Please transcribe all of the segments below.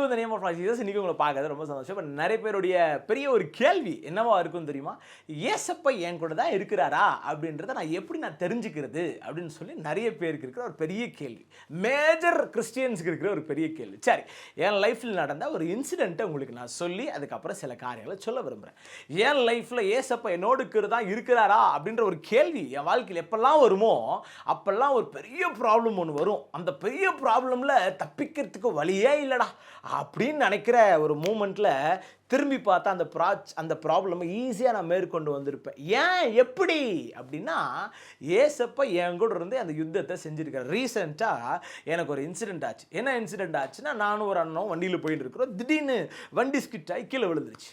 To the name of Jesus. இன்னைக்கு உங்களை பார்க்கறது ரொம்ப சந்தோஷம். இப்போ நிறைய பேருடைய பெரிய ஒரு கேள்வி என்னவா இருக்கும் தெரியுமா? ஏசப்பா என் கூட தான் இருக்கிறாரா அப்படின்றத நான் தெரிஞ்சுக்கிறது அப்படின்னு சொல்லி நிறைய பேருக்கு இருக்கிற ஒரு பெரிய கேள்வி. மேஜர் கிறிஸ்டியன்ஸுக்கு இருக்கிற ஒரு பெரிய கேள்வி. சரி, என் லைஃப்பில் நடந்த ஒரு இன்சிடென்ட்டை உங்களுக்கு நான் சொல்லி அதுக்கப்புறம் சில காரியங்களை சொல்ல விரும்புகிறேன். என் லைஃப்பில் ஏசப்பா என்னோடு தான் இருக்கிறாரா அப்படின்ற ஒரு கேள்வி என் வாழ்க்கையில் எப்பெல்லாம் வருமோ அப்பெல்லாம் ஒரு பெரிய ப்ராப்ளம் ஒன்று வரும். அந்த பெரிய ப்ராப்ளமில் தப்பிக்கிறதுக்கு வழியே இல்லைடா அப்படின்னு நினைக்கிற ஒரு மூமெண்ட்டில் திரும்பி பார்த்தா அந்த ப்ராப்ளமை ஈஸியாக நான் மேற்கொண்டு வந்திருப்பேன். ஏன் எப்படி அப்படின்னா, ஏசப்பா என் கூட இருந்து அந்த யுத்தத்தை செஞ்சுருக்காரு. ரீசெண்டாக எனக்கு ஒரு இன்சிடென்ட் ஆச்சு. என்ன இன்சிடென்ட் ஆச்சுன்னா, நானும் ஒரு அண்ணனும் வண்டியில் போயிட்டு இருக்கிறோம். திடீர்னு வண்டி ஸ்கிட் ஆகி கீழே விழுந்துருச்சு.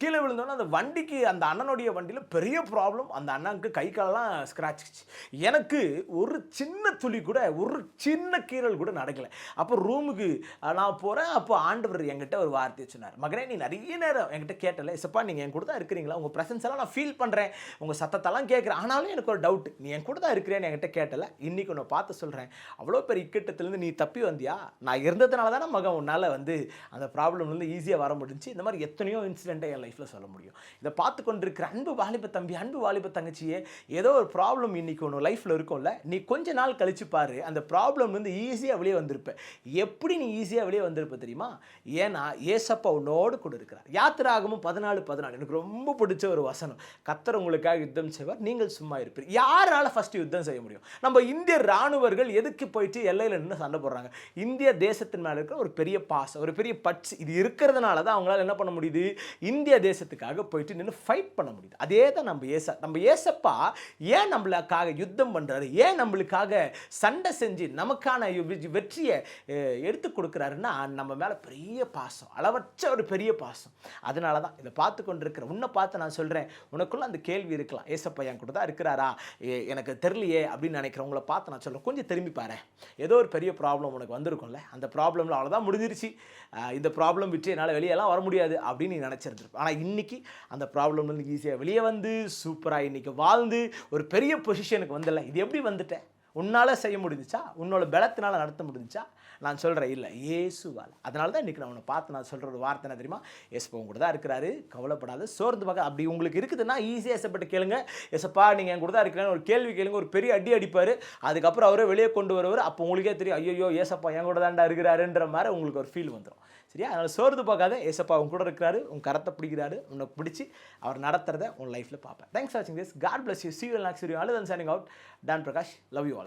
கீழே விழுந்தோன்னா அந்த வண்டிக்கு, அந்த அண்ணனுடைய வண்டியில் பெரிய ப்ராப்ளம். அந்த அண்ணனுக்கு கை காலெல்லாம் ஸ்க்ராட்சிச்சு. எனக்கு ஒரு சின்ன துளி கூட, ஒரு சின்ன கீறல் கூட நடக்கலை. அப்போ ரூமுக்கு நான் போகிறேன். அப்போ ஆண்டவர் என்கிட்ட ஒரு வார்த்தையை சொன்னார். மகனே, நீ நிறைய நேரம் என்கிட்ட கேட்டல, ஏசப்பா நீங்கள் என் கூட தான் இருக்கிறீங்களா, உங்கள் ப்ரெசன்ஸ் எல்லாம் நான் ஃபீல் பண்ணுறேன், உங்கள் சத்தத்தெல்லாம் கேட்குறேன், ஆனாலும் எனக்கு ஒரு டவுட், நீ என் கூட தான் இருக்கிறேன்னு என்கிட்ட கேட்டல. இன்றைக்கி உன்னை பார்த்து சொல்கிறேன், அவ்வளோ பெரிய இக்கட்டத்துலேருந்து நீ தப்பி வந்தியா? நான் இருந்ததுனால தானே மகன் உன்னால் அந்த ப்ராப்ளம்லேருந்து ஈஸியாக வர முடிஞ்சு. இந்த மாதிரி எத்தனையோ இன்சிடெண்ட்டை என் லைஃப்பில் சொல்ல முடியும். இதை பார்த்து கொண்டிருக்கிற அன்பு வாலிப தம்பி, அன்பு வாலிப தங்கச்சியே, ஏதோ ஒரு ப்ராப்ளம் இன்னைக்கு ஒன்று லைஃப்பில் இருக்கும்ல, நீ கொஞ்ச நாள் கழிச்சு பாரு, அந்த ப்ராப்ளம்லேருந்து ஈஸியாக வெளியே வந்திருப்ப. எப்படி நீ ஈஸியாக வெளியே வந்திருப்ப தெரியுமா? ஏன்னா ஏசப்பா உன்னோடு கூட இருக்கிறார். யாத்திராகமும் 14:14 எனக்கு ரொம்ப பிடிச்ச ஒரு வசனம். கர்த்தர் உங்களுக்காக யுத்தம் செய்வார், நீங்கள் சும்மா இருப்பீர். யாரால ஃபர்ஸ்ட் யுத்தம் செய்ய முடியும்? நம்ம இந்திய ராணுவர்கள் எதுக்கு போயிட்டு எல்லையில் நின்று சண்டை போடுறாங்க? இந்திய தேசத்தின் மேலே இருக்கிற ஒரு பெரிய பாசம், ஒரு பெரிய பட்சி, இது இருக்கிறதுனால தான் அவங்களால என்ன பண்ண முடியுது? இந்திய தேசத்துக்காக போயிட்டு நின்று ஃபைட் பண்ண முடியுது. அதே தான் நம்ம ஏசப்பா ஏன் நம்மளுக்காக யுத்தம் பண்றாரு, ஏன் நம்மளுக்காக சண்டை செஞ்சு நமக்கான வெற்றியை எடுத்து கொடுக்குறாருன்னா, நம்ம மேல பெரிய பாசம், அளவற்ற ஒரு பெரிய பாசம். அதனால தான் இதை பார்த்து கொண்டிருக்கிற உன்னை பார்த்து நான் சொல்றேன், உனக்குள்ள அந்த கேள்வி இருக்கலாம், ஏசப்பா என் கூட தான் இருக்கிறாரா, எனக்கு தெரியலையே அப்படின்னு நினைக்கிறவங்கள பார்த்து நான் சொல்றேன், கொஞ்சம் திரும்பி பாரு. ஏதோ ஒரு பெரிய ப்ராப்ளம் உனக்கு வந்திருக்கும்ல, அந்த ப்ராப்ளம்ல அவ்வளோதான் முடிஞ்சிருச்சு, இந்த ப்ராப்ளம் விட்டு என்னால் வெளியெல்லாம் வர முடியாது அப்படின்னு நீ நினச்சிருந்துருப்ப. ஆனால் இன்னைக்கு அந்த ப்ராப்ளம்லேருந்து ஈஸியாக வெளியே வந்து சூப்பராக இன்றைக்கி வாழ்ந்து ஒரு பெரிய பொசிஷனுக்கு வந்துடல. இது எப்படி வந்துட்டேன்? உன்னால் செய்ய முடிஞ்சிச்சா? உன்னோட பலத்தினால் நடத்த முடிஞ்சிச்சா? நான் சொல்கிறேன், இல்லை, இயேசுவால். அதனால தான் இன்றைக்கி நான் உன்னை பார்த்து நான் சொல்கிற ஒரு வார்த்தை என்ன தெரியுமா? ஏசப்பா உங்க கூட தான் இருக்கிறாரு, கவலைப்படாத, சோர்ந்து பார்க்க. அப்படி உங்களுக்கு இருக்குதுன்னா ஈஸியாக ஏசப்பட்டு கேளுங்க, ஏசப்பா நீங்கள் என் கூட தான் இருக்கிறேன்னு ஒரு கேள்வி கேளுங்க. ஒரு பெரிய அடி அடிப்பார், அதுக்கப்புறம் அவரே வெளியே கொண்டு வருவார். அப்போ உங்களுக்கே தெரியும், ஐயோ ஏசப்பா என் கூட தாண்டா இருக்கிறாருன்ற மாதிரி உங்களுக்கு ஒரு ஃபீல் வந்துடும். சரியா? அதனால் சோர்ந்து பார்க்காத, ஏசப்பா உங்க கூட இருக்கிறாரு, உங்கள் கரத்தை பிடிக்கிறாரு, உனக்கு பிடிச்சி அவர் நடத்துறதை உன் லைஃப்பில் பார்ப்பேன். தேங்க்ஸ் ஃபார் வாட்சிங் this. God bless you. See you in the next video. Other than signing out, Dan Prakash. Love you all.